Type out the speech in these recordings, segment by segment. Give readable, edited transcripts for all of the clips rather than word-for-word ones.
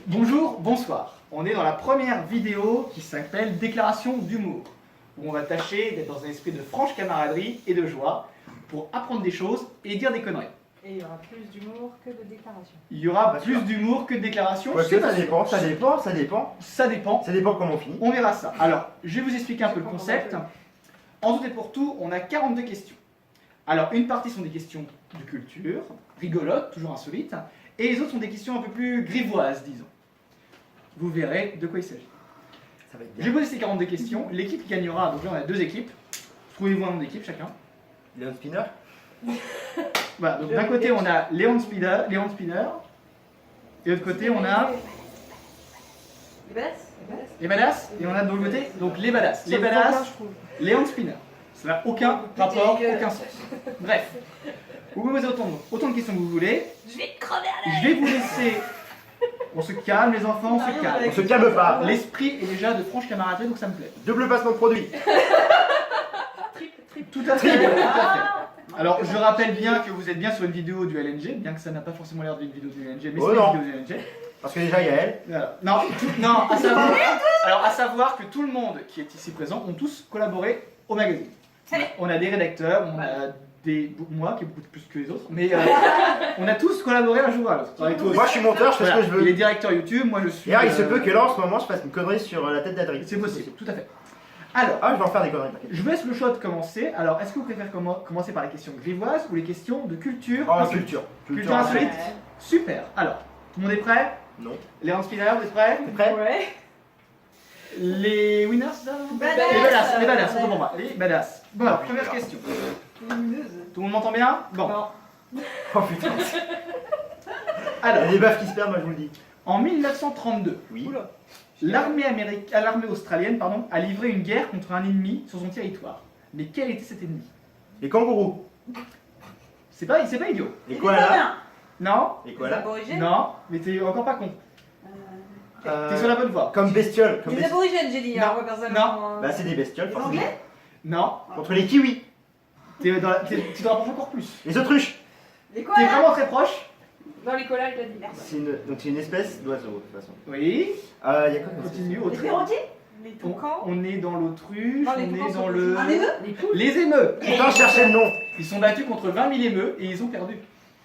Bonjour, bonsoir. On est dans la première vidéo qui s'appelle Déclaration d'humour, où on va tâcher d'être dans un esprit de franche camaraderie et de joie pour apprendre des choses et dire des conneries. Et il y aura plus d'humour que de déclarations. Il y aura plus d'humour que de déclarations. Ouais, ça dépend, ça dépend, ça dépend. Ça dépend. Ça dépend comment on finit. On verra ça. Alors, je vais vous expliquer un peu le concept. En tout et pour tout, on a 42 questions. Alors, une partie sont des questions de culture, rigolotes, toujours insolites, et les autres sont des questions un peu plus grivoises, disons. Vous verrez de quoi il s'agit. Ça va être Je vais bien. poser ces 42 questions. L'équipe qui gagnera, donc là on a deux équipes. Trouvez-vous un nom d'équipe chacun. Léon Spinner. Voilà, donc d'un côté on a Léon Spinner, et de l'autre côté on a Les badass. les badass, et on a de l'autre côté donc les badass. Les badass, Léon Spinner. Ça n'a aucun rapport, aucun sens. Bref, vous pouvez poser autant de questions que vous voulez. Je vais te crever à Je vais vous laisser. On se calme les enfants, on se On calme. se calme pas. L'esprit est déjà de franche camaraderie donc ça me plaît. Double placement de produit. Tout à fait. Tout à fait. Alors je rappelle bien que vous êtes bien sur une vidéo du LNG, bien que ça n'a pas forcément l'air d'une vidéo du LNG, mais Oh c'est non. une vidéo du LNG. Parce que déjà il y a elle. Voilà. Non, non, à savoir que tout le monde qui est ici présent ont tous collaboré au magazine. On a des rédacteurs, on a moi qui est beaucoup plus que les autres, mais on a tous collaboré un jour à l'autre. Moi je suis monteur, je fais ce que je Il est veux. directeur YouTube, moi je suis. Et il se peut que là en ce moment je fasse une connerie sur la tête d'Adrien. C'est possible, tout à fait. Alors, Ah, je vais en faire des conneries. t'inquiète. je vous laisse le choix de commencer. Alors, est-ce que vous préférez commencer par les questions grivoises ou les questions de culture Oh, insolite? culture. Culture insolite. Super. Alors, tout le monde est prêt? Non. Léon Spinner, vous êtes prêts? T'es prêt? Ouais. Les winners, c'est ça? Badass. Les badass, autant pour moi. Les badass. Bon, alors, première question. Tout le monde m'entend bien? Bon. Non. Oh putain. Il y Alors, a des baffes qui se perdent, moi je vous le dis. en 1932, Oui. l'armée australienne a livré une guerre contre un ennemi sur son territoire. Mais quel était cet ennemi? Les kangourous. C'est pas idiot. Les koalas. Non? Les koalas. Non, mais t'es encore pas con. T'es sur la bonne voie. Comme bestioles. Comme Les besti- aborigènes, j'ai dit, Non. moi personnellement. Bah c'est des bestioles. Les forcément. anglais. Non, Contre les kiwis. tu te rapproches encore plus. Les autruches. Les T'es koalas. vraiment très proche. Dans les koalas, il a dit. Donc c'est une espèce d'oiseau de toute façon. Oui. Il y a quoi comme Continue. Les perroquets. Les toucans. On est dans l'autruche, Non, on les est toucans dans sont le. Ah, les œufs. Les poules. Les émeux. Putain, je cherchais le nom. Ils sont battus contre 20 000 émeux et ils ont perdu.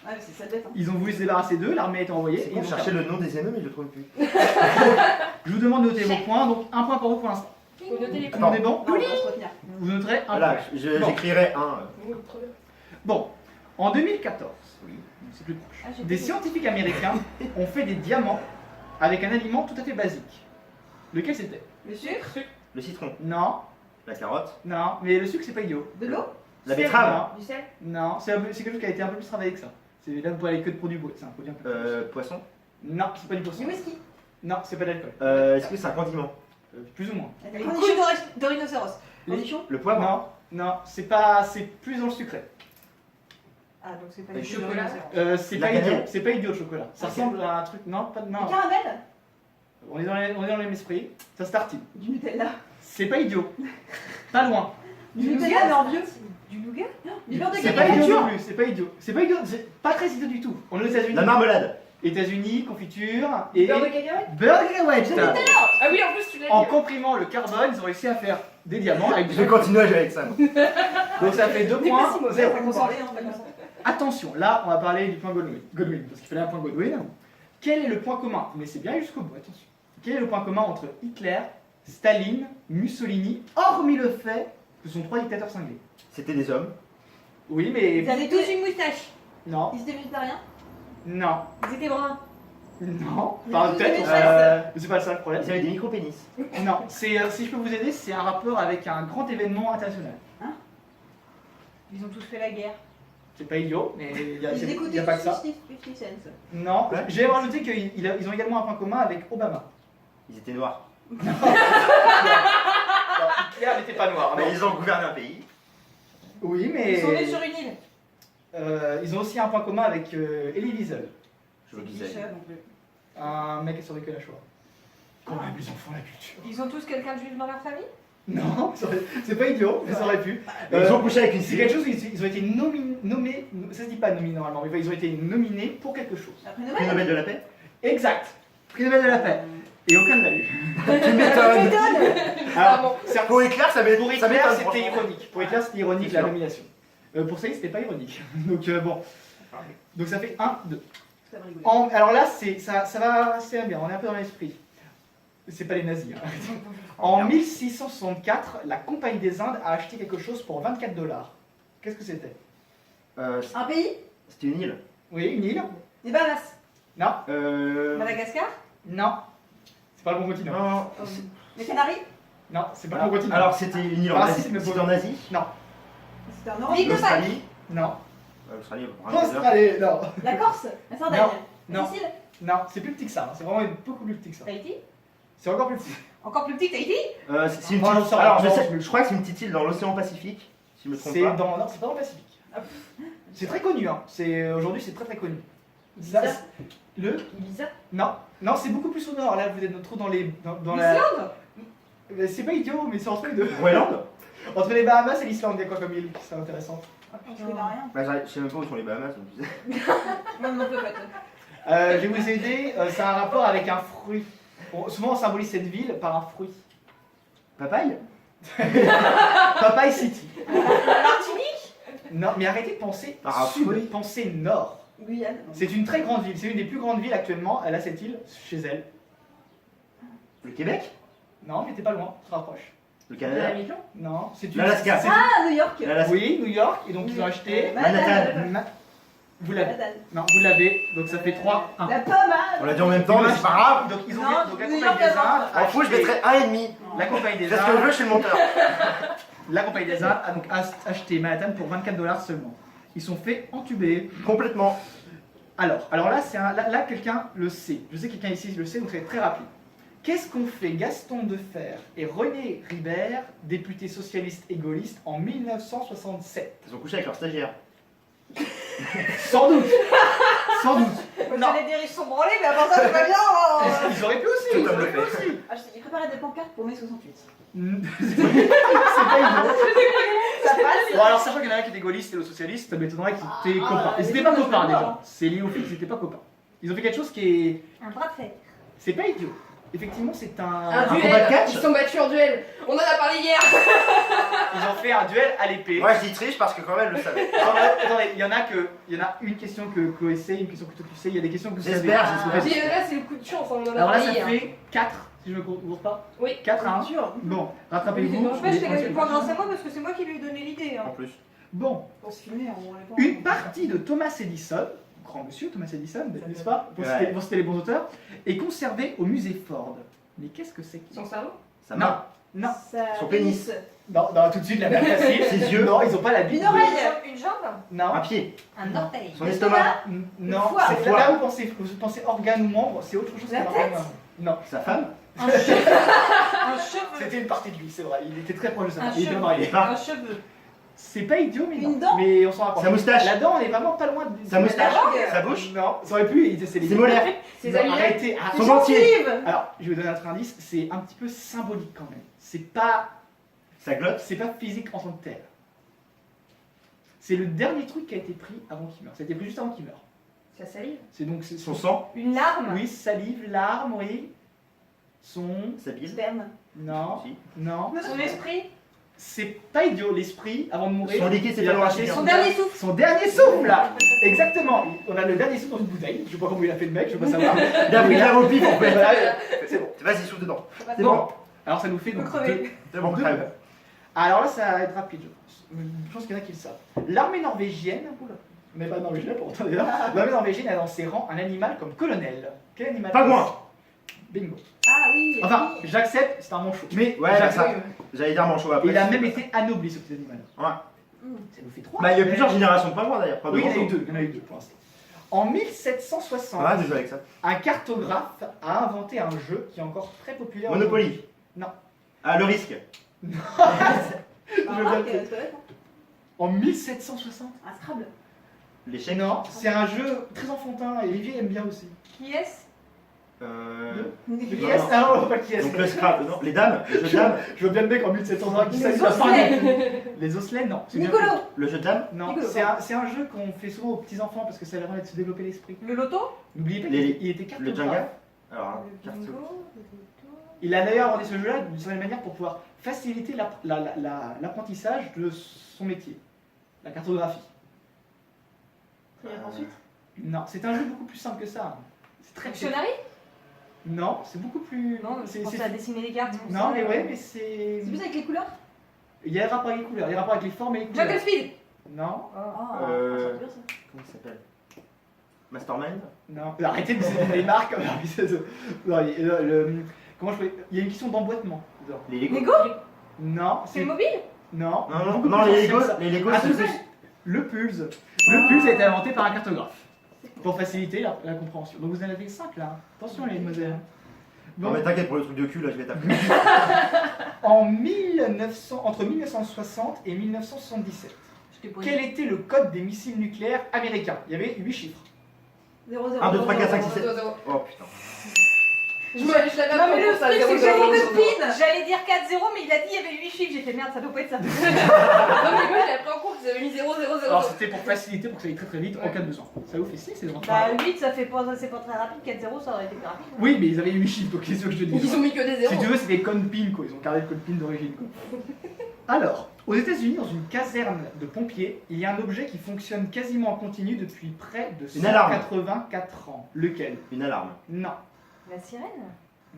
Ah, mais c'est ça bête. Ils ont voulu se débarrasser d'eux, l'armée a été envoyée. C'est et con, ils je ont cherchais perdu. le nom des ennemis mais je le trouve plus. Je vous demande de noter vos points, donc un point pour vous pour l'instant. Faut noter les Tout le monde est bon? Non, on va se retenir. Vous noterez un Voilà, point. Bon. j'écrirai un. Bon, en 2014, c'est plus proche, Ah, j'ai des pas scientifiques américains ont fait des diamants avec un aliment tout à fait basique. Lequel c'était? Le sucre. Le citron, Non, la carotte, non, mais le sucre c'est pas idiot. De l'eau. la C'est betterave, Du sel. Non, c'est quelque chose qui a été un peu plus travaillé que ça. Là vous pouvez aller que de produits bruts, c'est un produit un peu plus. poisson. Non, c'est pas du poisson. Du whisky. Non, c'est pas d'alcool. Est-ce que c'est un condiment? Plus ou moins. Les cornichons de rhinocéros. Les- Cornichons. Le poivre? Non, non, c'est plus dans le sucré. Ah, donc c'est pas Le du chocolat. C'est La pas idiot, cannelle. c'est pas idiot le chocolat. Ça Ok. ressemble à un truc, non, pas de non. Du caramel. On est dans le même esprit. Ça se tartine. Du Nutella. C'est pas idiot. Pas loin. Du Nutella, mais en vieux. Du nougat. Du beurre de C'est pas idiot cacao. non plus, c'est pas idiot. C'est pas idiot, c'est pas très idiot du tout. On est aux États-Unis. La marmelade. États-Unis, confiture et Beurre de cacahuète. beurre de cacahuète. Ah oui, en plus tu l'as En comprimant le carbone, ils ont réussi à faire des diamants avec Je du vais continuer à jouer avec ça. Moi. Donc ça fait 2 points. Zéro. hein, Attention, là on va parler du point Godwin, parce qu'il fallait un point Godwin. Quel est le point commun? Mais c'est bien jusqu'au bout, attention. Quel est le point commun entre Hitler, Staline, Mussolini, hormis le fait que ce sont 3 dictateurs cinglés? C'était des hommes. Oui, mais. Ils avaient tous une moustache. Non, Ils étaient végétariens. non, Ils étaient bruns. non. Ils Enfin, ont tous peut-être, des mais c'est pas ça le problème. Ils avaient des micro-pénis. Non, si je peux vous aider, c'est un rapport avec un grand événement international. Ils ont tous fait la guerre. C'est pas idiot, mais il Ils n'y écoutaient a pas que tous ça. 50 Cent. Non, Ouais. j'ai rajouté qu'ils ont également un point commun avec Obama. Ils étaient noirs. Non, Hitler n'était pas noir. non. Mais ils ont gouverné un pays. Oui, mais Ils sont nés sur une île. ils ont aussi un point commun avec Elie Wiesel, Je vous C'est disais. qui ça non plus? un mec qui a survécu à la Shoah. Quand même, les enfants, la culture. Ils ont tous quelqu'un de juif dans leur famille? Non, c'est pas idiot, mais ça aurait pu. Ils ont couché avec une C'est fille. quelque chose, ils ont été nommés, ça se dit pas nommés normalement, mais ils ont été nominés pour quelque chose. Après Prix Nobel. Nobel de la paix. Exact. Prix Nobel de la paix. Et aucun ne l'a eu. Tu m'étonnes. Alors, certes, Pour Hitler, ça m'étonne. pour Hitler, c'était ironique. Pour Hitler, c'était ironique C'est la sûr. nomination. Pour Saïd, c'était pas ironique. Donc bon. Donc ça fait 1, 2. Ça va rigoler. Alors là, ça va assez bien, on est un peu dans l'esprit. C'est pas les nazis. Hein. En 1664, la Compagnie des Indes a acheté quelque chose pour 24 $. Qu'est-ce que c'était? Un pays? C'était une île. Oui, une île? Les Bahamas. Non. Madagascar? Non. C'est pas le bon continent. Non. Les Canaries? Non, c'est pas le bon continent. Alors c'était une île en Ah, Asie. si, mais C'était bon. en Asie. C'était en Europe. L'île de Pâques. L'Australie. Non. L'Australie, on peut rien dire. Australie, non. La Corse? La Sardaigne? Non. La Sicile? Non, c'est plus petit que ça. hein. C'est vraiment beaucoup plus petit que ça. Tahiti? C'est encore plus petit. Encore plus petit que Tahiti? C'est une Oh, non, petite... ça, Alors non, je crois que c'est une petite île dans l'océan Pacifique, si je me trompe C'est pas. dans... Non, c'est pas dans le Pacifique. Ah, C'est très connu. Hein. Aujourd'hui, c'est très très connu. Ibiza? Ça, le Ibiza? Non, non, c'est beaucoup plus au nord. Là, vous êtes trop dans les. Dans la. L'Islande? C'est pas idiot, mais c'est entre les deux. Groenland. Entre les Bahamas et l'Islande, il y a quoi comme île? C'est intéressant. Je connais rien. Bah, je sais même pas où sont les Bahamas. Donc tu sais. Moi non plus, en fait. Je vais vous aider. C'est un rapport avec un fruit. Souvent, on symbolise cette ville par un fruit. Papaye. Papaye City. Martinique? Non, mais arrêtez de penser Par un sud, fruit. pensez nord. Guyane. C'est une très grande ville. C'est une des plus grandes villes actuellement. Elle a cette île chez elle. Le Québec. Non, mais t'es pas loin. Tu te rapproches. Le Canada. Non, c'est une. L'Alaska. Ah, New York. L'Alaska. Oui, New York. Et donc, ils ont acheté. Manhattan. Vous l'avez. Manhattan. Non, vous l'avez. Donc, ça fait 3, 1. La pommade. On l'a dit en même temps, mais c'est pas grave. Donc ils ont Non, donc, la New compagnie York des avant. Indes. a En fou, je acheté- mettrais 1,5. La compagnie des C'est ce que je veux, Indes. je suis le monteur. La compagnie des Indes a donc acheté Manhattan pour 24 $ seulement. Ils sont fait entuber. Complètement. Alors là, là quelqu'un le sait. Je sais que quelqu'un ici le sait, donc c'est très rapide. Qu'est-ce qu'ont fait Gaston Defferre et René Ribert, députés socialistes et gaullistes, en 1967? Ils ont couché avec leur stagiaire. Sans doute. Sans doute. Non. J'allais dire ils sont branlés, mais avant ça, tout va bien. Ils auraient pu aussi. Tout Ils à auraient fait. pu aussi. Ah, je sais, il préparait des pancartes pour mai 68. C'est pas idiot. Ça passe. Bon, alors sachant qu'il y en a un qui était gaulliste et l'autre socialiste, ça m'étonnerait qu'ils étaient copains. Ils étaient pas copains déjà. C'est lié au fait qu'ils étaient pas copains. Ils ont fait quelque chose qui est. Un bras de fer. C'est pas idiot. Effectivement, c'est Un un. combat de duel. catch. Ils sont battus en duel. On en a parlé hier. Ils ont fait un duel à l'épée. Moi je dis triche parce que quand même, je le savais. Attendez, il y en a une question que Chloé sait, une question que toi tu sais, il y a des questions que vous savez. J'espère, j'espère. Puis là, c'est le coup de chance. On en a Alors là, parlé ça hier. fait 4, si je me gourre pas. Oui. 4 à 1. Dur. Bon, rattrapez-vous. En fait, je t'ai gagné le point grâce à moi parce que c'est moi qui lui ai donné l'idée. En Hein. plus. Bon, Pour se filmer, on les pas. une partie de Thomas Edison, grand monsieur Thomas Edison, n'est-ce pas, pour Ouais. citer les bons auteurs, est conservée au musée Ford. Mais qu'est-ce que c'est que Son cerveau. Ça Non, marche. non, Sa Son pénis. non, non, tout de suite la même facile. Ses yeux. Non, ils ont pas la bite. Une oreille. Une jambe. Non. Un pied. Un orteil. Son estomac. Non, foie. c'est Foie. là où vous pensez organe ou membre, c'est autre chose La que tête. Non, Sa femme. Un cheveu. c'était une partie de lui, c'est vrai. Il était très proche de ça. Un Il était cheveu. marié. Un cheveu. C'est pas idiot, mais non. Une dent. Mais on s'en rapproche. Sa moustache. La dent, on est vraiment pas loin de. Sa moustache. langue. Sa bouche. Non, ça aurait pu. C'est Ses molaires. Ses Non, alliés. arrêtez. Ah, Son dentier. Alors, je vais vous donner un autre indice. C'est un petit peu symbolique quand même. C'est pas Sa glotte. physique en tant que tel. C'est le dernier truc qui a été pris avant qu'il meure. Ça a été pris juste avant qu'il meure. Sa salive. C'est donc Son sang. Une larme. Oui, salive, larmes, oui. Son. Sa bile. Sperme. Non. Si. Non. Son esprit. C'est pas idiot. L'esprit, avant de mourir. Son liquide, c'est il a pas passé loin. Son dernier souffle. Son dernier souffle là. Exactement. On a le dernier souffle dans une bouteille. Je sais pas comment il a fait le mec, je veux pas savoir. Il a pris de la au pif en fait. Voilà, c'est bon. Vas-y, souffle dedans. C'est bon. Alors ça nous fait Faut donc crever. deux. C'est bon, Deux. crève. Alors là, ça va être rapide, je pense. Je pense qu'il y en a qui le savent. L'armée norvégienne, oula, mais pas norvégienne pour autant d'ailleurs, l'armée norvégienne a dans ses rangs un animal comme colonel. Quel animal? Pingouin. Bingo. Ah oui. Enfin, j'accepte, c'est un manchot. Mais Ouais, j'accepte. ça. J'allais dire manchot après. Il a même été anobli ce petit animal. Ouais. Ça nous fait 3. Bah, il y a plusieurs générations de pingouins d'ailleurs. Pas de Oui, il y en a grands eu deux. Il y en a eu deux pour l'instant. En 1760, Ah, désolé avec ça. un cartographe a inventé un jeu qui est encore très populaire. Monopoly. Non. Ah, le risque. Je Remarque, viens de- c'est vrai, hein. En 1760 Un Scrabble. L'échec. Non, c'est un jeu très enfantin et Olivier aime bien aussi. Qui est-ce? Le qui Non, est non. Ah non, pas le qui est. Donc le Scrabble, non. Les dames. Le jeu de dames. Je veux bien le mec en 1700 qui Les s'allume à osselets. Les osselets, non. C'est bien Nicolo. Le jeu de dames. fait. Non, Nicolo, c'est un jeu qu'on fait souvent aux petits enfants parce que ça permet de se développer l'esprit. Le loto? N'oubliez pas Les- qu'il était Le cartographe. Jenga. Alors, hein, Le carte. bingo, le loto. Il a d'ailleurs inventé ce jeu-là d'une certaine manière pour pouvoir faciliter l'apprentissage de son métier, la cartographie. Ensuite, Non, c'est un jeu beaucoup plus simple que ça. C'est très Dictionary? Non, c'est beaucoup plus. Non, c'est- je pensais c'est- à dessiner les cartes. Non, mais ouais, mais c'est. c'est plus avec les couleurs. Il y a un rapport avec les couleurs, il y a un rapport avec les formes et les couleurs. Jungle Speed. Non, Ah, Euh, c'est bien, ça. Comment il s'appelle Mastermind. non. Arrêtez de donner les marques. Non, comment je peux. Il y a une question d'emboîtement. Non. Les Lego. Lego? Non, C'est mobile? Non, Non, non, beaucoup non, plus les ancien Lego, que ça. les Lego, Ah, c'est puzzle. plus. Le Pulse. Le Pulse a été inventé par un cartographe pour faciliter la compréhension. Donc vous en avez 5 là. Attention les demoiselles. Non, Bon, mais t'inquiète pour le truc de cul, là, je vais t'appeler. entre 1960 et 1977, Je t'ai posé. quel était le code des missiles nucléaires américains? Il y avait 8 chiffres. 0, 0. 1, 2, 3, 4, 5, 6, 7. 0, 0. Oh putain. Je l'avais Non, mais le ça, truc, c'est 0, que 0, j'ai 0, 0. J'allais dire 4-0, mais il a dit il y avait 8 chiffres. J'ai fait merde, ça doit pas être ça. Non, mais moi, j'avais pris en compte qu'ils avaient mis 0, 0, 0. Alors c'était pour faciliter, pour que ça aille très très vite en Ouais. cas de besoin. Ça vous fait 6, c'est vraiment Bah, 8, ça fait pas, c'est pas très rapide. 4-0, ça aurait été plus rapide. Oui, mais ils avaient 8 chiffres, donc qu'est-ce que je te dis? Ils ont mis que des Si 0. tu veux, c'est des code pins quoi, ils ont gardé le code pin d'origine quoi. Alors, aux États-Unis, dans une caserne de pompiers, il y a un objet qui fonctionne quasiment en continu depuis près de Une alarme. 184 ans. Lequel? Une alarme. Non, La sirène?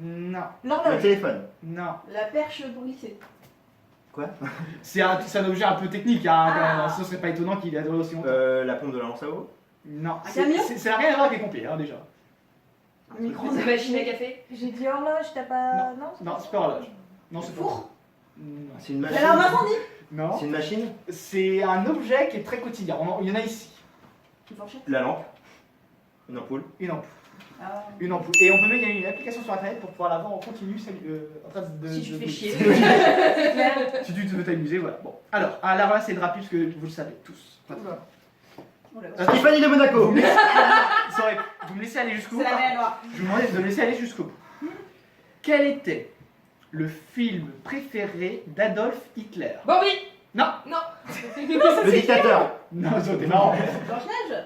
non, Le L'horloge. téléphone. non. La perche pour glisser. Quoi C'est un objet un peu technique, hein, quand Ah. même. Ce serait pas étonnant qu'il ait duré aussi longtemps. La pompe de la lance à eau. Non, Un camion ça n'a rien à voir avec les pompiers, hein, déjà. Un micro. Une machine à café. J'ai dit horloge, t'as pas. Non, c'est pas horloge. Non, c'est pas Four. Non. C'est une L'alarme machine. incendie. Non. C'est une machine. C'est un objet qui est très quotidien. Il y en a ici. Une fourchette. La lampe. Une ampoule. Une ampoule. Ah. Une ampoule. Et on peut mettre il y a une application sur internet pour pouvoir la voir en continu en train de. Si tu te fais chier. C'est clair. Si tu veux t'amuser, voilà. Bon. Alors, là, c'est rapide parce que vous le savez tous. Oh là là. Stéphanie de Vous Monaco. me laissez, vous me laissez aller jusqu'au bout. C'est la mer noire. Je vous demande de me laisser aller jusqu'au bout. Quel était le film préféré d'Adolf Hitler? Bambi. Non. Non. Le dictateur. Non, c'était marrant. Blanche-Neige.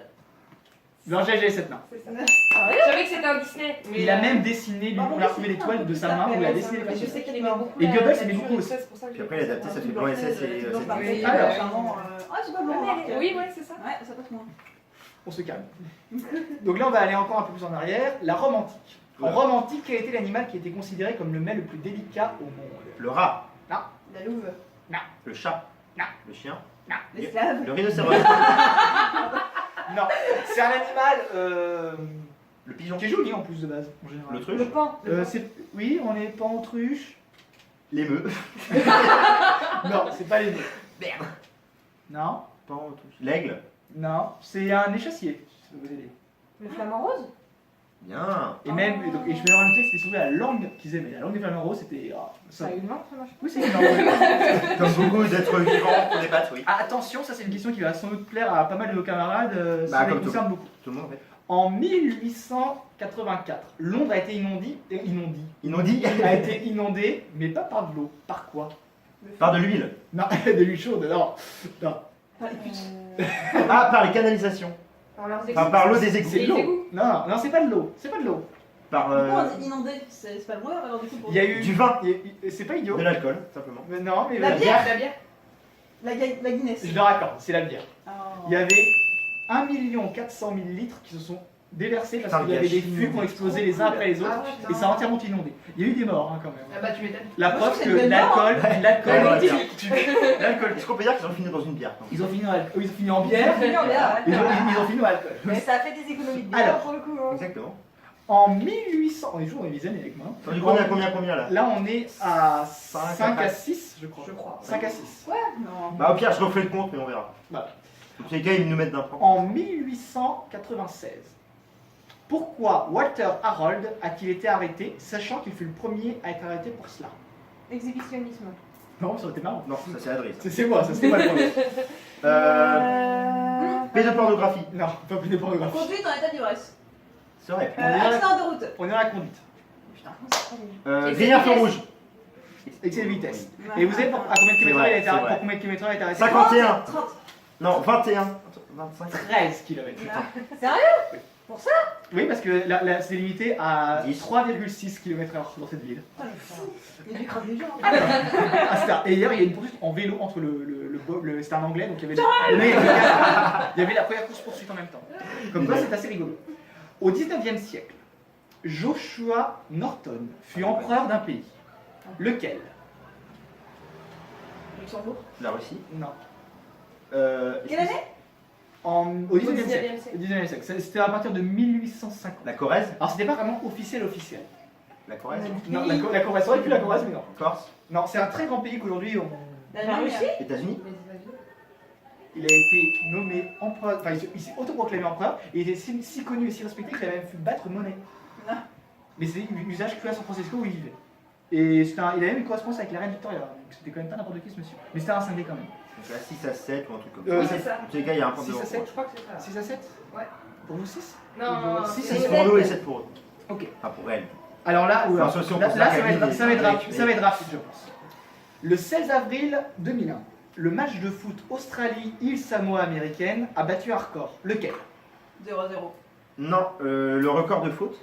Blanche Neige et les 7 nains. C'est ça. Je savais que c'était un Disney. mais, Il a même dessiné, lui, on a retrouvé l'étoile de sa main, où il a dessiné les Mais je personnages. sais qu'il aimait beaucoup. Et la Goebbels nature aimait beaucoup et aussi. ça, c'est pour ça que Puis j'ai après, il a adapté, ça fait blanc SS et Blanche c'est parfaite, Alors. clairement, Ah, c'est pas blanc. Ouais, remarque. oui, ouais, c'est ça. Ouais, ça passe moins. On se calme. Donc là, on va aller encore un peu plus en arrière. La Rome antique. En Ouais. Rome antique, quel était l'animal qui était considéré comme le mets le plus délicat au monde? Le rat. La louve. Le chat. Non. Le chien. L'esclave. Le rhinocéros. Non, c'est un animal Le pigeon. qui est joli en plus de base, en général. L'autruche. Le pan. Oui, on est pas autruche. L'émeu. Non, c'est pas les deux. Merde. Non, Pas autruche. L'aigle. non, c'est un échassier. Si ça peut vous aider. Le flamant rose. Bien. Et même, et je vais rajouter que c'était surtout la langue qu'ils aimaient. La langue des flamants roses, c'était. Ça a une langue, ça marche. Oui, c'est une langue. Comme beaucoup d'êtres vivants qu'on débatte, oui. Ah, attention, ça c'est une question qui va sans doute plaire à pas mal de nos camarades. Bah, Ça comme les concerne beaucoup. Tout le monde en fait. En 1884, Londres a été Inondie. a été inondée, mais pas par de l'eau. Par quoi? Par de l'huile. Non, de l'huile chaude, non. Non. Par les putes. Ah, par les canalisations. Enfin, par l'eau des C'est égouts. de l'eau. Non, non, c'est pas de l'eau. C'est pas de l'eau. Par Pourquoi on dit inondé? C'est pas le mot, alors du coup pour. Il y a eu du vin. C'est pas idiot. De l'alcool, simplement. Mais non, mais La la bière. La bière. La Guinness. Je le raccorde, c'est la bière. Oh. Il y avait 1 400 000 litres qui se sont déversés parce Putain, qu'il y avait des gâchis. fûts qui ont explosé les uns après les autres Ah, et ça a entièrement inondé. Il y a eu des morts hein, quand même. Ah bah tu m'étonnes. La Moi, preuve je trouve que que c'est une l'alcool, Ouais, l'alcool, ouais. tue. L'alcool tue. Est-ce qu'on peut dire qu'ils ont fini dans une bière quand même Ils ont fini en bière, Fini en bière, ouais. ils ont fini en alcool. Mais ça a fait des économies de bière Alors. pour le coup. hein. Exactement. En 1800, on est toujours dans les années avec moi. Du coup, on est à combien là? Là, on est à Cinq 5 à à 6, je crois. Je crois. 5 à 6. Non. Bah, au pire, je refais le compte, mais on verra. Voilà. Donc, les gars, ils nous mettent d'un point. En 1896, pourquoi Walter Harold a-t-il été arrêté, sachant qu'il fut le premier à être arrêté pour cela? Exhibitionnisme. Non, ça aurait été marrant. Non, ça c'est Adrien. C'est moi, ça c'est moi le premier. Pédopornographie. Non, pas plus de pornographie. Conduite en état d'ivresse. C'est vrai. Accident de route. On est dans la conduite. Putain, comment ça s'appelle Grillard feu rouge. Excès de vitesse. Oui. Et vous savez à combien de C'est kilomètres vrai, il a été c'est arrêté? vrai. Pour combien de kilomètres il a été arrêté? 51. 30. Non, 21. 25. 13 km. Sérieux? Oui, parce que c'est limité à 10. 3,6 km/h dans cette ville. Putain, le fou. Il a dû cramer les gens. Ah, c'est ça. Et hier, il y a une poursuite en vélo entre c'était un anglais, donc il y avait la première course-poursuite en même temps. Comme quoi, c'est assez rigolo. Au 19e siècle, Joshua Norton fut empereur d'un pays. Lequel? Luxembourg. La Russie. Non. Quelle année Au 19e 19e siècle. siècle. Au 19e siècle. C'était à partir de 1850. La Corrèze. Alors, c'était pas vraiment officiel. La Corrèze. Non, la Corrèze, ça aurait pu la Corrèze, mais non. Corse. Non, c'est un très grand pays qu'aujourd'hui, La Russie. États-Unis. il a été nommé empereur, enfin il s'est autoproclamé empereur, et il était si connu et si respecté qu'il a même pu battre monnaie. Ah. Mais c'est usage que à San Francisco où il vivait. Et il a même une correspondance avec la reine Victoria, donc c'était quand même pas n'importe qui ce monsieur. Mais c'était un cinglé quand même. Donc là, 6 à 7 ou un truc comme Euh, Oui, ça. c'est ça. Donc les gars, il y a un point de 6 à 7 Je crois que c'est ça. 6 à 7 Ouais. Pour vous 6 Non, non, non. Si, c'est- 6 c'est- pour nous et 7 pour eux. Ok. Enfin, pour elle. Alors là, Enfin, sauf si on là, considère ça va qu'elle être, vit ça va être des- rapide, ça va être rapide, je pense. Le 16 avril 2001, le match de foot Australie-Île Samoa américaine a battu un record. Lequel? 0-0. Non, le record de faute,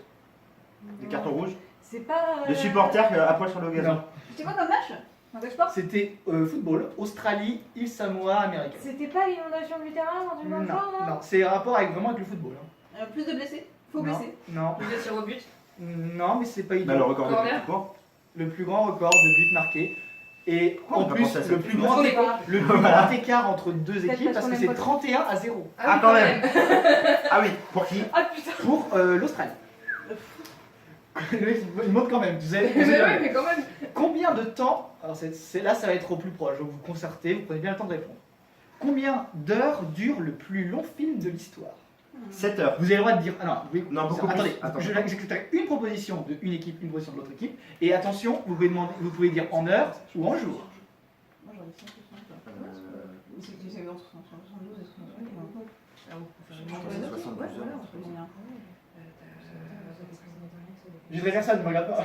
des cartons rouges, C'est pas. de supporters à poil sur le gazon. Non. C'était quoi comme match? Un quel sport? C'était football, Australie-Île Samoa américaine. C'était pas l'inondation du terrain dans du Non, même genre là non, c'est rapport avec vraiment avec le football. Hein. Plus de blessés? Faux Non, blessés. non, Plus de tir au but. non, mais c'est pas Bah, idiot. le record de Corner. faute tout court. Le plus grand record de buts marqués. Et Pourquoi on en a plus, pensé à ça le depuis plus longtemps? grand, On est con. le plus grand écart entre deux Peut-être équipes parce parce qu'on que aime c'est pas 31 à 0 Ah, quand même. Ah oui, pour qui? Ah putain. pour l'Australie. Il monte quand même. Vous avez, Mais ouais, mais quand même. Combien de temps, alors là ça va être au plus proche, donc vous concertez, vous prenez bien le temps de répondre. Combien d'heures dure le plus long film de l'histoire? 7 heures. Vous avez le droit de dire. Ah non, oui, Non, beaucoup plus. attendez, Attends. j'exécuterai une proposition de une équipe, une proposition de l'autre équipe. Et attention, vous pouvez dire en heure ou en jour. Moi j'en ai 5 c'est entre 72 et 72 heures. Je vais faire ça, ne me regarde pas.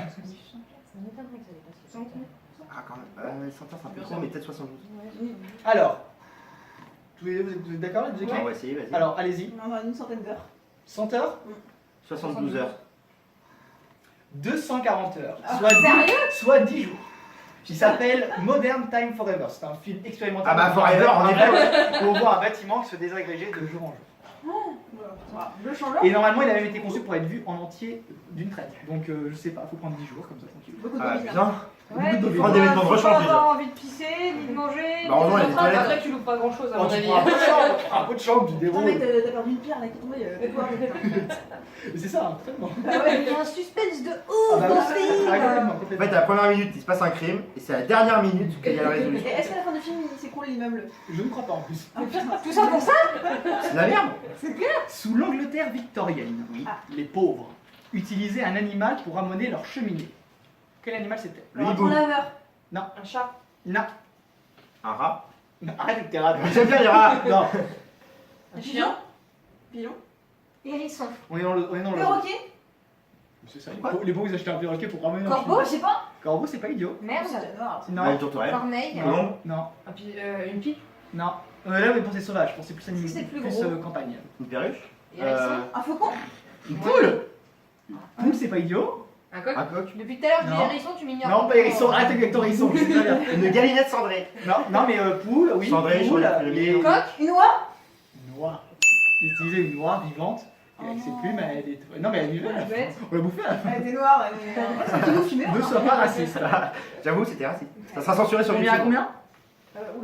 Ah, quand même. 100 heures, c'est un peu court, mais peut-être 72. Alors, tous les deux, vous êtes d'accord, les deux équipes? On va essayer, vas-y. Alors, allez-y. On a une centaine d'heures. 100 heures? 72 heures. 240 heures. Ah, Soit 10 jours. Il s'appelle Modern Time Forever. C'est un film expérimental. Ah bah, Forever, en effet, Où on voit un bâtiment qui se désagrégé de jour en jour. Voilà. Le changeleur. Et normalement, il a même été conçu pour être vu en entier d'une traite. Donc, je sais pas, faut prendre 10 jours comme ça, tranquille. Beaucoup de Ah, mobiles. putain. Ouais, Beaucoup de Prends des vêtements de faut rechange pas déjà. avoir envie de pisser, ni de manger. Bah, heureusement, il y a des toilettes. Après, tu loupes pas grand chose à Oh, mon tu avis. prends un peu de chambre, tu prends un peu de chambre, tu te Putain, débrouilles. mec, t'as perdu une pierre là qui est tombée. Mais c'est ça, hein, totalement. Il y a un suspense de Ah ouf bah dans oui, ce film. complètement, En complètement. fait, à la première minute, il se passe un crime, et c'est à la dernière minute qu'il y a la Et résolution. est-ce qu'à la fin du film il s'écroule l'immeuble? Je ne crois pas en plus. Ah putain, Tout ça pour ça? C'est de la merde. Sous l'Angleterre victorienne, les pauvres utilisaient un animal pour amener leur cheminée. Quel animal c'était? Le Le hibou. laveur. Un chat. Non. Un rat. Non, arrête de tes rats. J'aime bien les rats. Non, Un chien. Pigeon. Hérisson. on est dans le. Perroquet. C'est ça. Les pauvres ils achetaient un perroquet pour ramener leur Corbeau, cheminée. je sais pas. Corbeau, c'est pas idiot. Merde. C'est noir. Bah, Non. une tourterelle. Corneille. Colombe. Non. Une pipe. Non. Là, mais pensez sauvage, pensez plus animal. C'est plus gros. Campagne. Une perruche. Hérisson. Un faucon. Une poule. Poule, c'est pas idiot. Un coq. Un coq. Depuis tout à l'heure, je dis Non. hérisson, tu m'ignores. Non, pas hérisson. Arrête avec ton hérisson. Je sais très bien. Une galinette cendrée. Non, mais poule, oui. Cendrée, poule, je l'ai mis. et Coq. Une oie. une noix. J'ai utilisé une noix vivante. Et avec ses plumes, elle est. Non, mais elle vivait. Oh, bête. On l'a bouffée à la fin. Elle était noire. C'est qui nous fumait. Ne sois pas raciste. J'avoue, c'était raciste. Ça sera censuré sur Combien à YouTube. combien?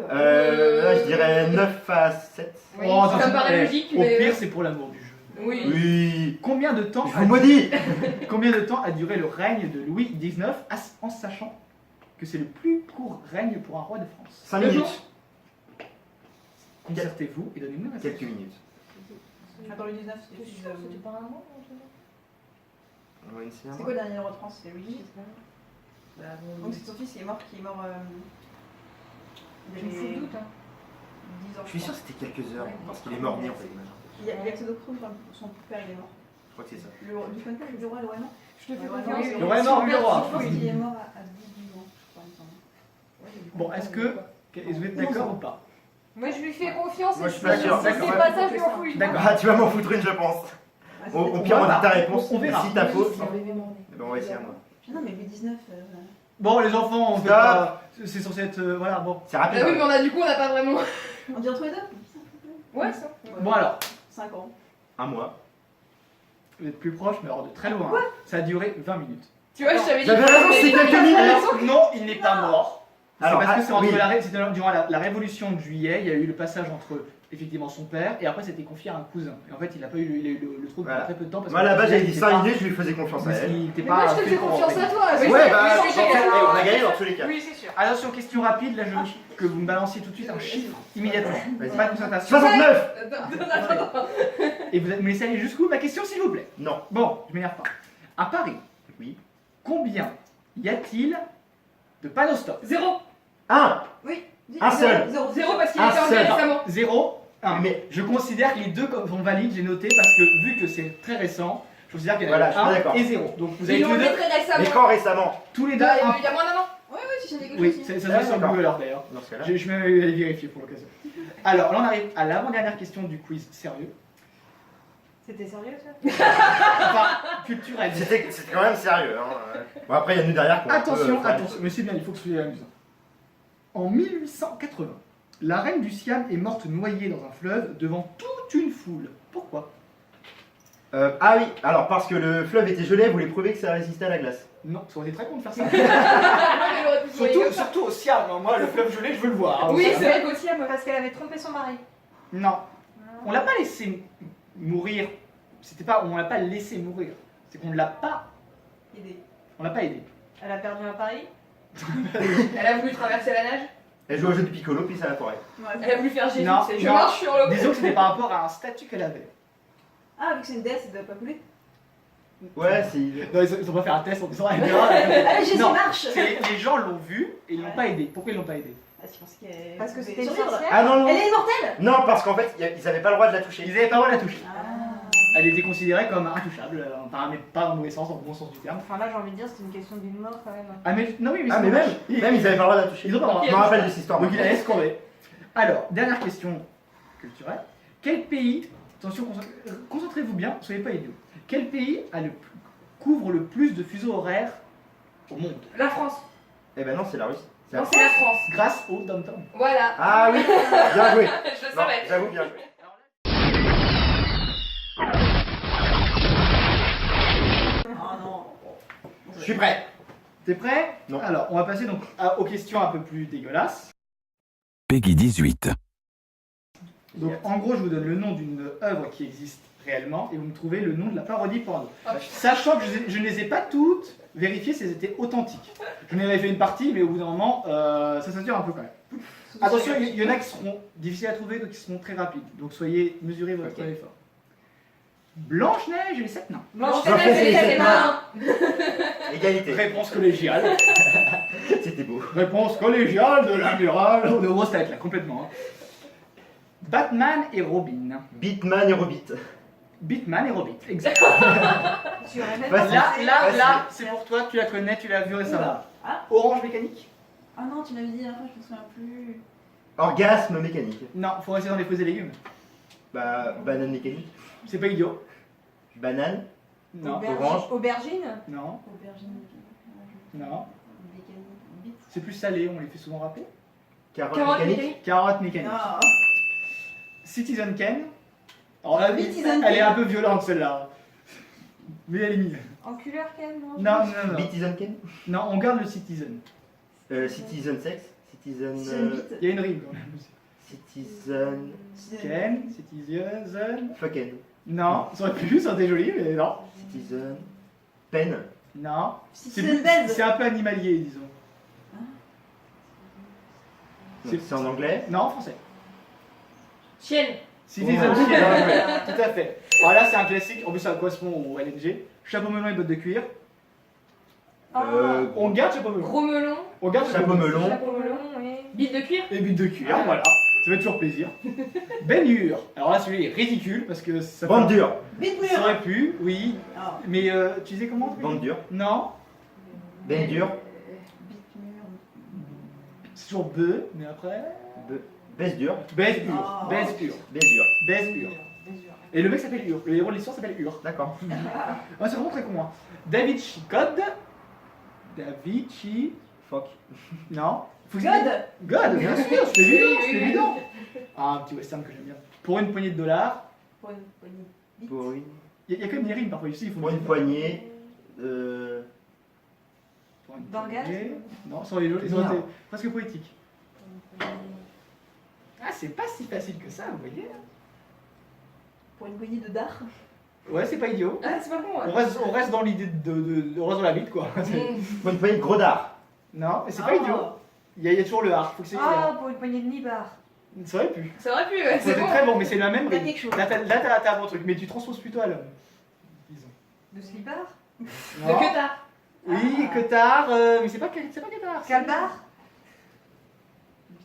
Là, je dirais 9 à 7. Oui, Oh, ça me paraît eh, logique, Au mais. pire, c'est pour l'amour du jeu. Oui. Oui. Combien de temps Je vous maudis. Combien de temps a duré le règne de Louis XIX en sachant que c'est le plus court règne pour un roi de France? 5 2 minutes. jours. Concertez-vous et donnez-nous la Quelques minutes. Attends, le 19, c'était C'était pas un mois, Ouais, c'est C'est quoi le dernier roi de France? C'est Louis XVIII. Bah, Donc c'est son fils qui est mort. Il Je me fous avait le doute, hein. 10 ans. Je suis sûr que c'était quelques heures, parce qu'il est mort né en fait. Il y a Xenochrome, son père il est mort. Je crois que c'est ça. Le roi est mort. Je te fais Ouais, confiance. ouais, Le roi est mort, le roi. Je pense qu'il est mort à 18 ans, je crois, il me semble. Bon, est-ce que vous êtes d'accord ou pas? Moi, je lui fais confiance. Moi, et je suis pas sûr. Si D'accord, c'est pas ça, je m'en fous. D'accord. Ah, tu vas m'en foutre une, je pense. Ah, c'est Au peut-être- pire, on va dit ta voir. réponse. On verra. Si t'as faux, Si on est vraiment- eh ben, on va essayer moi. Non, mais Louis XIX. Bon, les enfants, on fait Stop. pas. C'est censé être. Voilà, bon. C'est rapide. Bah oui, hein. mais on a du coup, on n'a pas vraiment. On dit entre les deux? Ouais, ça. Bon, alors, 5 ans. Un mois. vous êtes plus proche, mais alors de très loin. Ça a duré 20 minutes. Tu vois, je t'avais dit. J'avais raison, c'est quelques minutes. Alors, non, il n'est pas mort. C'est Alors, parce que c'est entre oui. c'était durant la révolution de juillet, il y a eu le passage entre effectivement son père et après c'était confié à un cousin. Et en fait, il a pas eu il a eu le trou pendant Voilà. très peu de temps. Parce Moi que là-bas j'avais dit il était 5 pas- minutes, je lui faisais confiance à parce elle. qu'il était Mais pas moi, je te fait fais pour confiance rentrer. à toi. Oui, Ouais, bah, oui, dans oui, ce cas, oui. on a gagné dans tous les cas. Oui, c'est sûr. Attention, question rapide, là je veux que vous me balanciez tout de suite un chiffre immédiatement. Vas-y. Pas de concentration. 69. Attends. Et vous me laissez aller jusqu'où ma question s'il vous plaît? Non. Bon, je m'énerve pas. À Paris, Oui. combien y a-t-il de panneaux stop? 0. 1. Oui. Un seul. 0 parce qu'il Un était enlevé seul. récemment. 0, 1. Mais- Je considère que les deux sont valides, j'ai noté, parce que vu que c'est très récent, je considère qu'il y en Voilà, a je suis 1 d'accord. et 0. Donc vous avez Ils tous l'ont les enlevé deux, très Mais récemment. quand récemment? tous les deux Bah, 1. il y a moins d'un an. Ouais, si j'ai quelque Oui, chose. ça se Ouais, voit sur d'accord. Google alors d'ailleurs. Dans ce cas-là. Je vais aller vérifier pour l'occasion. Alors là on arrive à l'avant-dernière question du quiz sérieux. C'était sérieux, ça? Enfin, culturel. C'était quand même sérieux. Hein. Bon, après, il y a nous derrière. qu'on peut, Attention, faire- attention, mais c'est bien, il faut que ce soit amusant. En 1880, la reine du Siam est morte noyée dans un fleuve devant toute une foule. Pourquoi? Ah oui, alors parce que le fleuve était gelé, vous voulez prouver que ça résistait à la glace. Non, ça aurait été très con de faire ça. Elle aurait pu se noyer comme ça. Surtout au Siam, hein. Moi le fleuve gelé, je veux le voir. hein. Oui, Ça- c'est vrai qu'aussi, à Parce qu'elle avait trompé son mari. Non, on l'a pas laissé mourir. C'était pas, on l'a pas laissé mourir. C'est qu'on l'a pas, Aidé. on l'a pas aidé. Elle a perdu un pari. Elle a voulu traverser la nage. Elle joue au jeu de piccolo, puis ça la forêt. Elle a voulu faire Jésus. Non, C'est je non. marche sur l'eau. Disons que c'était par rapport à un statut qu'elle avait. Ah, vu que c'est une déesse, elle doit pas couler. Ouais, c'est. Non, ils ont pas fait un test en disant. Ah, mais Jésus Non, marche. les gens l'ont vu et ils l'ont pas aidé. Pourquoi ils l'ont pas aidé? Ah, je pense qu'elle. Parce que pouvait c'était une survivre. sorcière. Ah non, non. Elle est immortelle. Non, parce qu'en fait, ils avaient pas le droit de la toucher. Ils avaient pas le droit de la toucher. Ah. Elle était considérée comme intouchable, mais pas dans le mauvais sens, dans le bon sens du terme. Enfin là, j'ai envie de dire, c'est une question d'une mort quand même. Ah mais non oui, mais Ah, c'est mais dommage. même ils avaient pas le droit de la toucher. Ils ont pas le droit. Je me rappelle de cette histoire. Donc il a laissé tomber. Alors, dernière question culturelle. Quel pays, attention, concentrez-vous bien, soyez pas idiots. Quel pays couvre le plus de fuseaux horaires au monde? La France. Eh ben non, c'est la Russie. C'est la- Non, c'est la France. Grâce au downtown. Voilà. Ah oui, bien joué. Je le Non, savais. j'avoue, bien joué. Ah non. Je suis prêt. T'es prêt? Non. Alors, on va passer donc aux questions un peu plus dégueulasses. Peggy 18. Donc, en gros, je vous donne le nom d'une œuvre qui existe réellement et vous me trouvez le nom de la parodie porno. Ah, Sachant que je ne les ai pas toutes vérifiées si elles étaient authentiques. J'en ai fait une partie, mais au bout d'un moment, ça sature un peu quand même. Attention, il y en a qui seront difficiles à trouver, d'autres qui seront très rapides. Donc soyez, mesurez votre Ok. effort. Blanche-Neige et les 7 nains. Blanche, Blanche, c'est c'est les les mains. Égalité. Réponse collégiale. C'était beau. Réponse collégiale de l'amiral. On est au grosse tête là, complètement. hein. Batman et Robin. Bitman et Robit. Bitman et Robin, exact. Tu aurais même Facile. Là, là, Facile. là, c'est pour toi, tu la connais, tu l'as vu récemment. Oula. Ah. Orange mécanique? Ah non, tu m'avais dit la dernière fois, je me souviens plus. Orgasme mécanique. Non, faut rester dans les fruits et légumes. Bah, banane mécanique. C'est pas idiot. Banane. Non, Orange. Aubergine. non, Aubergine. non. Mécanique. Bite. C'est plus salé, on les fait souvent rappeler. Carotte Carotte mécanique. mécanique. Carotte mécanique. Ah. Citizen Kane. Alors là, Citizen elle est Kane. un peu violente celle-là. Mais elle est mignonne. Enculeur Ken, non? Non, non, non. Citizen Ken. Non, on garde le Citizen. Citizen Sex. Citizen. Citizen Bite. Il y a une rime quand même. Citizen. Ken, Citizen. Fucken. Non, ça aurait pu, ça aurait été joli, mais non. Citizen. Pen. Non. Citizen Bell. C'est un peu animalier, disons. C'est en anglais. Non, en français. Chienne. Citizen Oh. Shield, tout à fait. Alors là, c'est un classique, en plus ça correspond au LNG. Chapeau melon et bottes de cuir. On garde chapeau melon. Gros melon. On garde Chapeau melon. Chapeau melon. oui. Bille de cuir. Et bite de cuir, voilà. Ça fait toujours plaisir. Baignure. Alors là, celui-là est ridicule parce que ça. Bande dure. Vite Ça mur. aurait pu, oui. Ah. Mais tu disais comment? Bande dure. Non, Ben dure. Vite mur. c'est toujours be, mais après. Baisse dure. Baisse pure. Oh. Baisse pure. Baisse dure. Baisse pure. Et le mec s'appelle Ur. Le héros de l'histoire s'appelle Ur. D'accord. Ah, c'est vraiment très con. Hein. David Chicode. David Chi. Fuck. Non. Faut que God. God, bien sûr, c'est évident, Oui, c'est oui, oui. évident. Ah, un petit western que j'aime bien. Pour une poignée de dollars. Pour une poignée. Vite. Pour une, Il y a quand même des rimes parfois ici. Il faut pour une poignée. Pour une D'engage. poignée. Non, ça aurait été presque poétique. Ah, c'est pas si facile que ça, vous voyez. Pour une poignée de dard. Ouais, c'est pas idiot. Ah, c'est pas con. On reste dans l'idée on reste dans la bite, quoi. Pour une poignée de gros dard. Non, mais c'est pas idiot. Il y a toujours le art. Faut que c'est. Ah, pour une poignée de nibar. Ça aurait pu. Ça aurait pu, ouais, c'est C'est bon. très bon, mais c'est la même Il y a rime. quelque chose. Là, t'as un bon truc, mais tu transposes plutôt à l'homme. Disons. De slipper. De Non. que tard. Oui, que tard, mais c'est pas que tard. Calbar.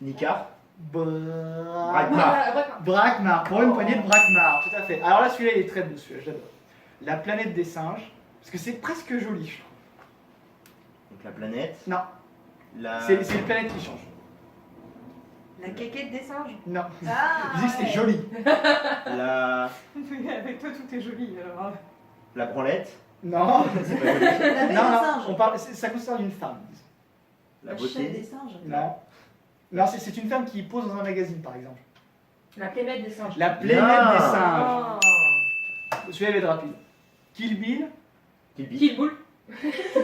Nicard. Brakmar. Ah, Brakmar, pour une poignée de Brakmar, tout à fait. Alors là, celui-là, il est très beau, celui-là, j'adore. La planète des singes, parce que c'est presque joli, je trouve. Donc la planète. Non. La. C'est une planète qui change. La quéquette des singes. Non. Ah. Je dis que c'est joli. La. Avec toi, tout est joli. Alors. La branlette. Non. C'est pas joli. La belle Non, des non, singes. on parle, ça concerne une femme. disons. La La chaîne des beauté. singes. Non. Non, c'est une femme qui pose dans un magazine, par exemple. La planète des singes. La planète Ah. des singes. Ah. Celui-là va être rapide. Kill Bill. Kill Bill. Kill Bull.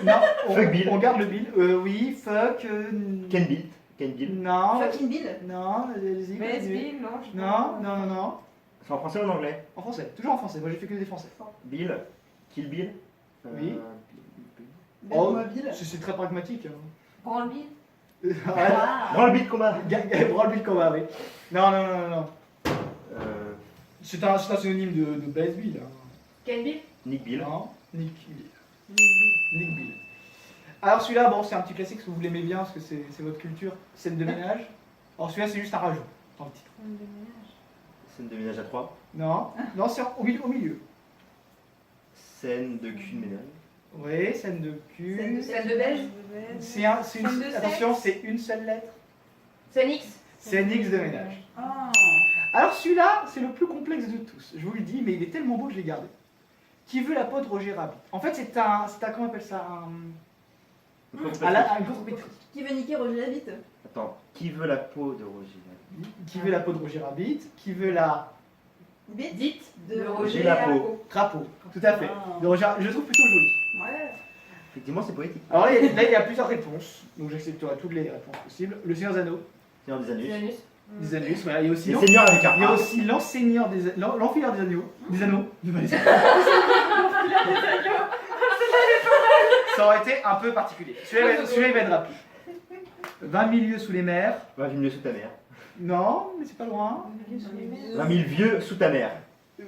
Non, Fuck Bill. on garde le Bill. Oui, fuck. Ken Bill. Ken Bill. Non. Fucking Bill. Non, allez-y. Mais continuez. Bill, non. je sais Non, pas. non, non, non. C'est en français ou en anglais? En français, toujours en français. Moi j'ai fait que des français. Bill. Kill Bill. Oui. Oh. Mobile. C'est très pragmatique. Hein. Branle Bill. Ouais. Ah. Branle Bill combat. Branle Bill combat, oui. Non, non, non, non, non. Euh, C'est un synonyme de Blaze Bill. Hein. Ken Bill. Nick Bill. Non, Nick Bill. Nick Bill. Alors celui-là, bon, c'est un petit classique si vous l'aimez bien parce que c'est votre culture. Scène de ménage. Alors celui-là, c'est juste un rajout dans le titre. Scène de ménage à 3. Non, non, c'est au milieu. Scène de cul de ménage. Oui, scène de cul. Scène de beige. C'est une. Scène de sexe. Attention, c'est une seule lettre. C'est Nix. C'est un X de ménage. Ah. Alors celui-là, c'est le plus complexe de tous. Je vous le dis, mais il est tellement beau que je l'ai gardé. Qui veut la peau de Roger Rabbit? En fait, c'est un, comment on appelle ça? Un contre-pétri. Qui veut niquer Roger Rabbit? Attends, qui veut la peau de Roger? Qui veut la peau de Roger Rabbit? Qui veut la Bite. Dite De de Roger Roger la Rabbit. peau. crapaud? Tout à fait. Ah. De Roger, je le trouve plutôt joli. Ouais. Effectivement, c'est poétique. Alors là, il y a plusieurs réponses, donc j'accepterai toutes les réponses possibles. Le Seigneur des Anneaux, Seigneur des Anus. Janus. des Anus, voilà. Il y a aussi Les seigneurs avec un il y a A. aussi l'enseigneur l'enfileur des anneaux. Des anneaux. Ça aurait été un peu particulier. Celui-là, il va être rapide. 20 000 lieues sous les mers. 20 000 lieues sous ta mère. Non, mais c'est pas loin. 20 000 vieux sous ta mère.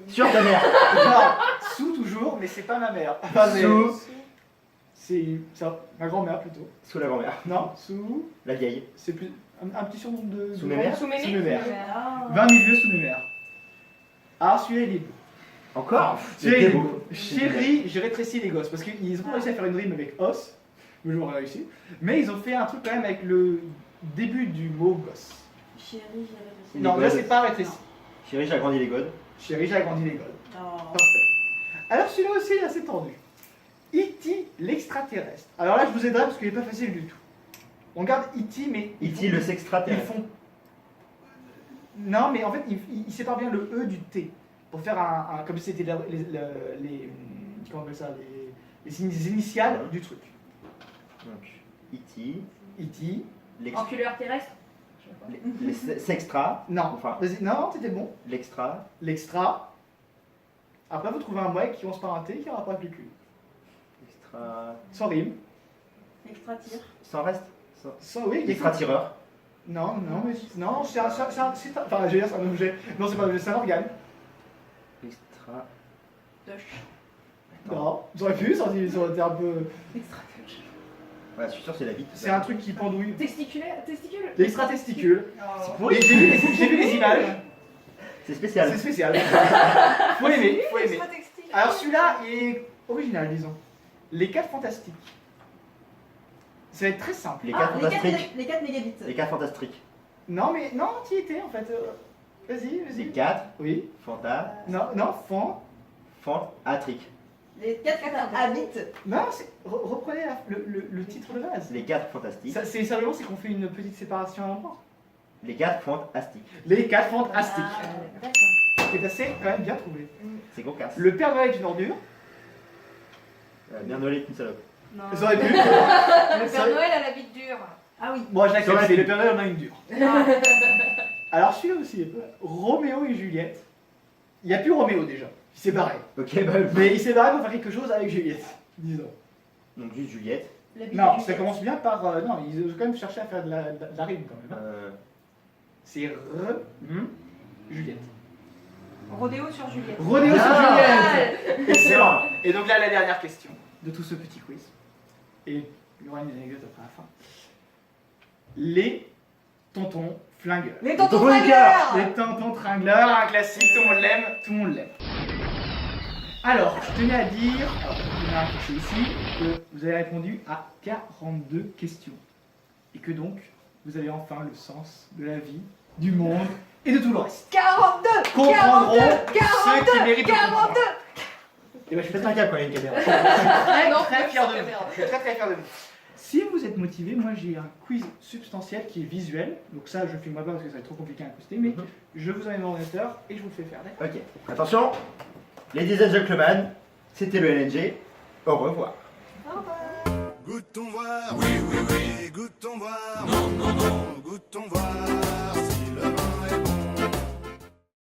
Sur ta mère. Non, sous toujours, mais c'est pas ma mère. Enfin, mais- Sous. C'est ma grand-mère plutôt. Sous la grand-mère. Non, sous. La vieille. C'est plus un petit surnom de. Sous mes mères. Sous mes Sous mes mères. Ah. 20 000 lieues sous mes mers. Ah, celui-là, il est beau. Encore Celui-là, il est C'était beau. Chérie, j'ai rétréci les gosses parce qu'ils ont pas réussi à faire une rime avec os. Mais je m'aurais réussi. Mais ils ont fait un truc quand même avec le début du mot gosse. Chérie, j'ai réfléchi. Les Non, là, godes. c'est pas rétréci. Chérie, j'ai agrandi les godes. Chérie, j'ai agrandi les godes. Oh. Parfait. Alors celui-là aussi il est assez tendu. E.T. l'extraterrestre. Alors là je vous aiderai parce qu'il n'est pas facile du tout. On garde E.T. mais E.T. le ils sextraterrestre. font... Non mais en fait ils séparent bien le E du T. Pour faire comme si c'était les... Comment on appelle ça les initiales du truc. Donc, E.T. E.T. l'ex- Enculeur terrestre. les sextra. Non. Enfin, Vas-y, non, c'était bon. l'extra. L'extra. Après, vous trouvez un mot qui commence par un T qui a un rapport avec le cul. Extra. Sans rime. Extra tir. Sans reste. Sans, oui, il y a Extra tireur. Non, c'est un, enfin, je veux dire, c'est un objet. Non, c'est pas un objet, c'est un organe. Extra. Touch. Non, j'aurais pu, ça aurait été un peu. Extra touch. Ouais, je suis sûr que c'est la bite. C'est un truc qui pendouille. Testicule. L'extra-testicule. Oh. Et j'ai vu les images. C'est spécial. C'est spécial. Faut aimer, faut aimer. Extra textile. Alors celui-là il est original, disons. Les 4 fantastiques. Ça va être très simple. Les Ah, 4 les 4 fantastiques. les 4 mégabits. Les 4 fantastiques. Non, mais non, tu y étais en fait. Vas-y, Les vas-y. 4 Oui. fanta. Non, Fantatriques. Les 4 habits. Non, reprenez le titre de base. Les 4 fantastiques. Ça, c'est simplement c'est qu'on fait une petite séparation à l'endroit. Les 4 fantastiques. Les 4 fantastiques. D'accord. C'est assez quand même bien trouvé. C'est cocasse. Le Père Noël est une ordure. Bien Noël est une salope. Non. Ça aurait pu. Le Père Noël a la bite dure. Ah oui. Moi je Ça aurait l'accepte, pu. le Père Noël en a une dure. Alors celui-là aussi, Roméo et Juliette. Il n'y a plus Roméo déjà. Il s'est barré. Ok, bah. Mais il s'est barré pour faire quelque chose avec Juliette. Disons. Donc juste Juliette. Non, ça commence bien par. Non, ils ont quand même cherché à faire de la rime quand même. Hein. C'est Juliette. Rodéo sur Juliette. Rodéo sur Ah. Juliette. Excellent. Et donc là, la dernière question de tout ce petit quiz. Et il y aura une anecdote après la fin. Les tontons flingueurs. Les tontons tontons flingueurs. Les tontons tringleurs, un classique, tout le monde l'aime, tout le monde l'aime. Alors, je tenais à dire, je vais afficher ici, que vous avez répondu à 42 questions. Et que donc, vous avez enfin le sens de la vie, du monde et de tout le reste. 42. Comprendront 42, ceux qui méritent de 42. comprendre. Et ben, je suis Faites un cap quand il y a une caméra. très fier de vous. Je suis très fier de vous. Si vous êtes motivé, moi j'ai un quiz substantiel qui est visuel. Donc ça, je ne filmerai pas parce que ça va être trop compliqué à acouster, mais je vous emmène mon ordinateur et je vous le fais faire. D'accord ? Ok, attention. Ladies and gentlemen, c'était le LNG. Au revoir. Goûte-t-on voir? Oui, oui, oui. Goûte-t-on voir? Non,